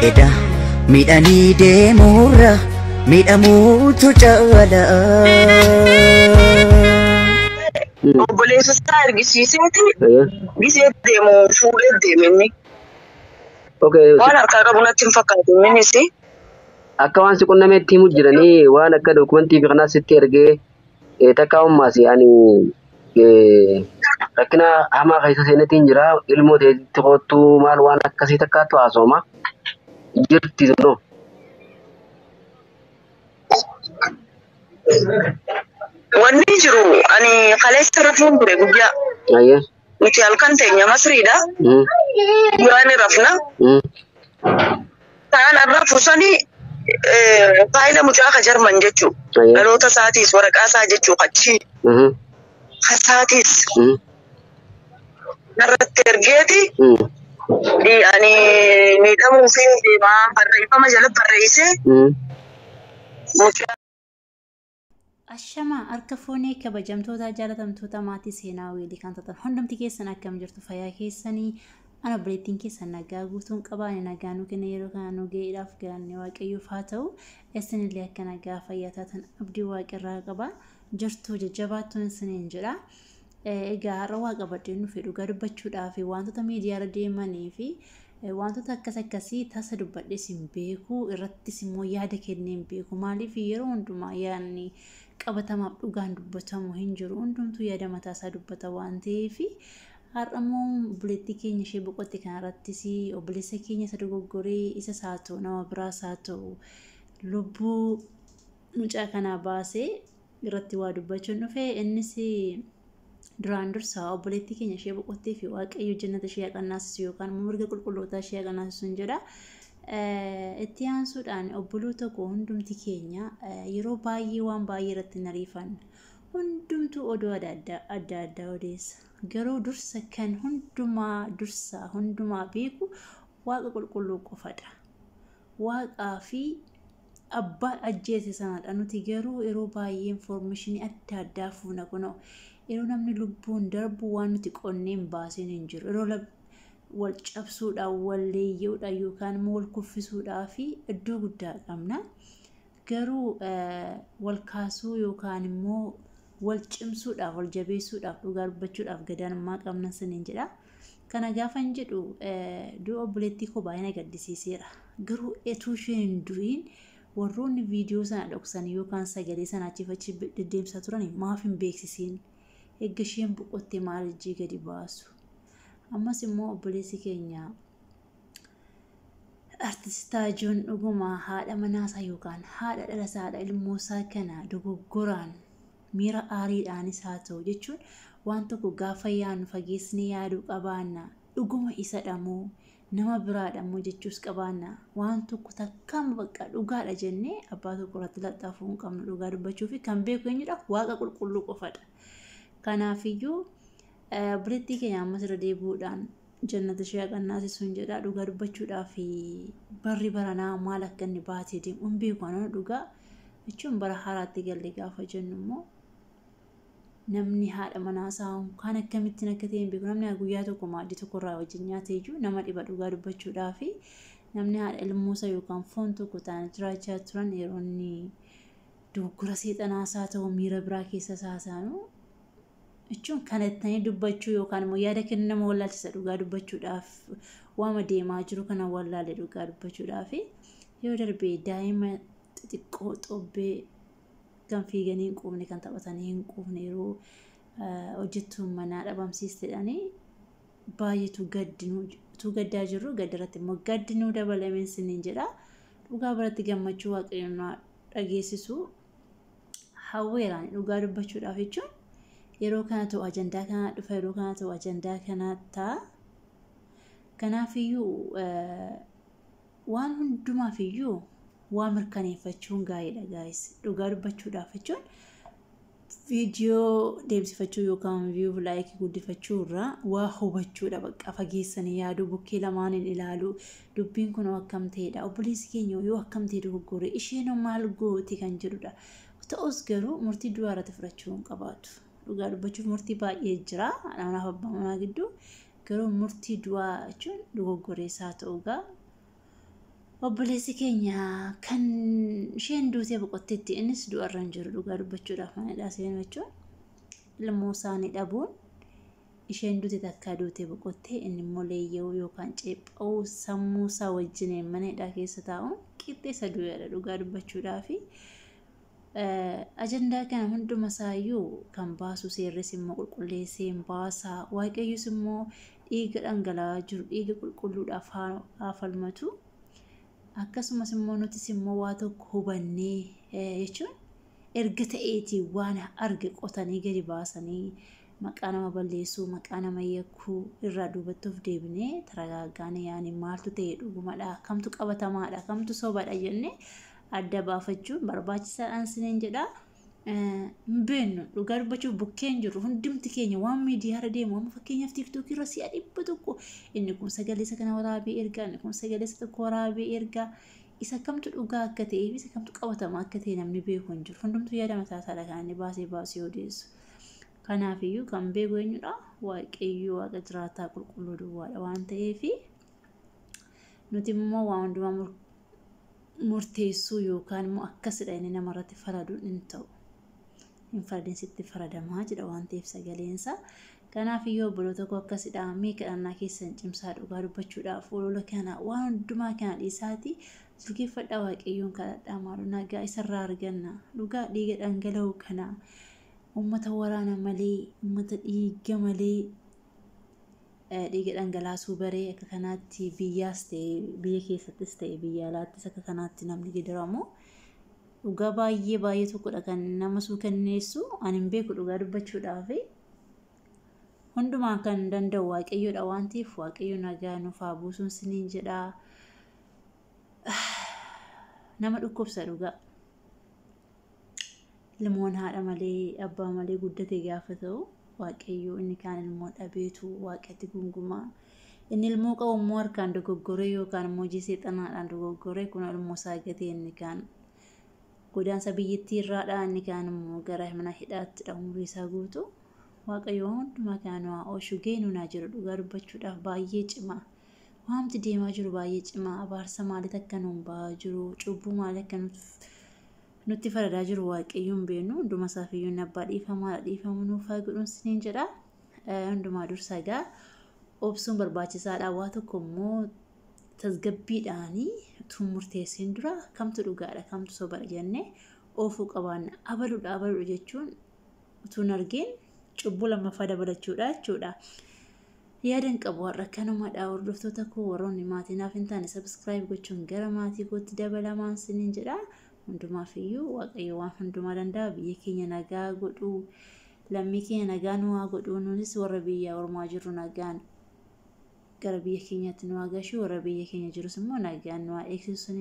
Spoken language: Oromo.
eda midhanii deemurra midhamuutu caala. Obboleessa isaa argisiiseeti gisee deemu fuudhee deemini. Waan harkaa qabu natti hin fakkaatu innis. Akka waan si qunnameetti himu jiranii waan akka dokumentii fi kanaas sitti ergee takka ummaas ani rakkina hamaa keessa seenetiin jira ilmoo ta'etti qoottuu maal waan akkasii takkaattu haasoma jirti no. Wanni jiru ani kaleessa rafuun ture guyyaa. Ayyee. Nuti halkan teenya Masriidha. Waan rafna. Taan arra fusanii faayila mucaa ka Jarman jechuu. Dhaloota isaatiis waraqaa isaa jechuu qachi. Hasaatis. Narratti ergeeti. Ani miidhamuu fi deemaa barreeffama jala barreessee. Ashama harka foonee kabajamtoota jaalatamtoota maatii seenaa weelii kan ta'an hundumti keessan akkam jirtu fayyaa keessanii ana bireettiin keessan nagaa guutuun qabaan nagaa nu kenna yeroo kana nu ga'eedhaaf galanni waaqayyoof haa ta'u isinillee akka nagaa fayyaa taatan abdii waaqirraa qaba jirtu jajjabaattuun isiniin jedha. Egaa har'a waa qabadhee nu fedhu dhugaa dubbachuudhaaf wantoota miidiyaarra deemanii fi wantoota akkasii tasa dubbadhee sin beeku irrattis immoo yaada kenneen beeku maaliif yeroo hundumaa yaadni qabatamaaf dhugaan dubbatamu hin jiru hundumtuu yaada mataasaa dubbata waan ta'eef har'ammoo buleettii keenya ishee boqotte kanarrattis obboleessa keenya isa dogoggoree isa saatoo nama biraas haa ta'u lubbuu mucaa kanaa baasee irratti waa dubbachuun dhufe innis duraan dursaa obboleettii keenya ishee boqottee fi waaqayyo jannata ishee haqannaasisu yookaan immoo mirga qulqullootaa ishee haqannaasisu hin jedha. Itti aansuudhaan obboloota koo hundumti keenya yeroo baay'ee waan baay'ee irratti nariifan hundumtuu oduu adda addaa odeessa. Garuu dursa kan hundumaa beeku waaqa qulqulluu qofadha. Waaqaa fi abbaa ajjeese sanadha. Nuti garuu yeroo baay'ee informationii adda fuuna kunoo yeroo namni lubbuun darbu waan nuti qonneen baaseen hin jiru. Yeroo wal cabsuudhaan wal leeyyuudhaan yookaan immoo wal kuffisuudhaa fi iddoo guddaa qabna. Garuu wal kaasuu yookaan immoo wal cimsuudhaaf wal jabeessuudhaaf dhugaa dubbachuudhaaf gadaanummaa qabna siniin jedha. Kana gaafan jedhu du'a obboleettii koo baay'ee na gaddisiiseera. Garuu etuu isheen hin du'iin warroonni viidiyoo sana dhoksan yookaan sagalee sana achiifachi deddeemsaa turan maaf hin beeksisiin eegga isheen boqotte maal ijji gadi baasu. Ammas immoo obboleessi keenya artistaa Joon dhuguma haadha manaasaa yookaan haadha dhalasaa haadha ilmoosaa kana dogoggoraan miira aariidhaanis haa ta'u jechuun waan tokko gaafa yaadnu fageessnee yaaduu qabaanna dhuguma isa dhamoo nama biraadhamoo jechuus qabaanna waan tokko takkaama bakka dhugaadha jennee abbaa tokko irratti laxxaafuu hin qabnu dhugaa dubbachuu fi kan beeku eenyudha waaqa qulqulluu qofadha. Kanaafiyyuu obboleettii keenya ammas irra deebi'uudhaan jannata ishee haqannaasisu hin jedha dhugaa dubbachuudhaaf barri baranaa maal akka inni baatee deemu hin beeku ana dhugaa jechuun bara haaraatti galle gaafa jennu immoo namni haadha manaasaa kan akkamittiin akka ta'e hin beeku namni guyyaa tokko maaddii tokko irraa wajjin nyaatee jiru nama dhiba dhugaa dubbachuudhaaf namni haadha ilmoosaa yookaan foon tokko ta'an jiraachaa turan yeroo inni dogoggora seexanaasaa ta'u miira biraa keessa saasaanu jechuun kanatti dubbachuu yookaan immoo yaada kennu nama wallaalchisa dhugaa dubbachuudhaaf waama deemaa jiru kana wallaalee dhugaa dubbachuudhaaf yoo darbee daa'ima xixiqqoo xobbee kan fiiganii hin quufne kan taphatanii hin quufne yeroo hojjettuun manaa dhabamsiistedhanii baay'eetu gaddaa jirru gaddarratti immoo gaddinuu dabalameen siniin jedha dhugaa biratti gammachuu waaqayyoon dhageessisu hawweeraan dhugaa dubbachuudhaaf jechuun yeroo kana ta'u ajandaa kana dhufa yeroo kana ta'u ajandaa kana ta'a. Kanaafiyyuu waan hundumaafiyyuu waan mirkaneeffachuun gaariidha gaayis dhugaa dubbachuudhaaf jechuun viidiyoo deemsifachuu yookaan viiyuu laayikii guddifachuu irraa waa hubachuudha bakka fageessanii yaaduu bukkee lamaaniin ilaaluu dubbiin kun akkam ta'edha obboleessi keenya yoo akkam ta'e dogoggoree isheen maal gooti kan jedhudha. Ta'us garuu murtii du'aa irratti fudhachuu hin qabaatu. Dhugaa dubbachuuf murtii baay'ee jira anaaf abbaa manaa gidduu garuu murtii du'aa jechuun dogoggoreessaa ta'uugaa obboleessi keenya kan isheen duutee boqotteetti innis du'arra hin jiru dhugaa dubbachuudhaaf manadhaa seen jechuun ilmoo isaanii dhabuun isheen duute takka duutee boqottee inni immoo leeyya'uu yookaan ceepha'uu sammuu isaa wajjineen manadhaa keessa taa'uun qixxeessa du'eedha dhugaa dubbachuudhaaf. Ajandaa kana hunduma isaayyuu kan baasu seerris immoo qulqulleessee hin baasaa waaqayyus immoo dhiiga dhangala'aa jiru dhiiga qulqulluudhaaf haa falmatu. Akkasumas immoo nutis immoo waa tokko hubannee jechuun erga ta'eetii waan arge qotanii gadi baasanii maqaa nama balleessuu maqaa nama yakkuu irraa duubattuuf deebinee taragaaggaanii yaani maaltu ta'e dhugumadha kamtu qabatamaadha kamtu sobaadha jennee adda baafachuun barbaachisaadhaan siniin jedha. Mbeennu dhugaa dubbachuuf bukkeen jiru hundumti keenya waan miidiyaarra deemu amma fakkeenyaaf tiiktookii irra si'a 100 inni kun sagalee isa kana waraabee ergaa inni kun sagalee isa tokko waraabee ergaa isa kamtu dhugaa akka ta'ee fi isa kamtu qabatamaa akka ta'e namni beeku hin jiru hundumtu yaada mataa isaadha kan inni baasee odeessu. Kanaafiyyuu kan beeku eenyudha waaqayyoo waaqa jiraataa qulqulluu duwwaadha waan ta'eef nuti immoo waan hundumaa murteessuu yookaan immoo akkasidha inni namarratti faraduun hin ta'u. Hin faradin sitti faradamaa jedha waan ta'eef sagaleensa. Kanaafiyyuu obboloota tokko akkasidha mee kadhannaa keessan cimsaa dhugaa dubbachuudhaaf olola kana waan hundumaa kana dhiisaati silkeeffadhaa waaqayyoon kadhadhaa maaloo nagaa isarraa arganna dhugaa dhiiga dhangala'u kana ummata waraana malee ummata dhiiga malee dhiiga dhangalaasuu baree akka kanaatti biyyaas ta'e biyya keessattis ta'e biyya alaattis akka kanaatti namni gidiramu dhugaa baay'ee tokkodha kan nama suukanneessu ani hin beeku dhugaa dubbachuudhaaf hundumaa kan danda'u waaqayyoodha waan ta'eef waaqayyo nagaa nuuf haa buusuun siniin jedha. Nama dhukkubsa dhugaa ilmoon haadha malee abbaa malee guddate gaafa ta'u waaqayyo inni kaan ilmoo dhabeetu waaqatti gungumaa inni ilmoo qabu immoo harkaan dogoggoree yookaan immoo jisee xanaadhaan dogoggoree kun ilmoo isaa gatee inni kaan godaansa biyyattii irraadhaa inni kaan immoo gara mana hidhaatti umurii isaa guutu waaqayyo hundumaa kan waa oshuu geenuunaa jiru dhugaa dubbachuudhaaf baay'ee cimaa waamti deemaa jiru baay'ee cimaa abaarsa maaliif akka nuun ba'aa jiru cubbuu maaliif akka nutti faradaa jiru waaqayyoon beenu hunduma isaafiyyuu abbaa dhiifamu nuuf haa godhuun siniin jedha. Hundumaa dursa egaa obsuun barbaachisaadha waa tokko immoo tasgabbiidhaanii utuu murteessiin dura kamtu dhugaadha kamtu sobadha jennee oofuu qabaanna abaluudha jechuun utuu argeen cubbuu lammaffaa dabalachuudha jechuudha. Yaadan qabu har'a kanumadha hordoftoota koo warroonni maatiinaaf hin taane subscribe gochuun gara maatii kootti dabalamaan siniin jedha. Hundumaafiyyuu waaqayyo waan hundumaa danda'a biyya keenya nagaa godhu lammii keenya nagaa nu haa godhu nunis warra biyya ormaa jirru nagaan gara biyya keenyaatti nu haa gashu warra biyya keenya jirus immoo nagaan nu haa eegsisu.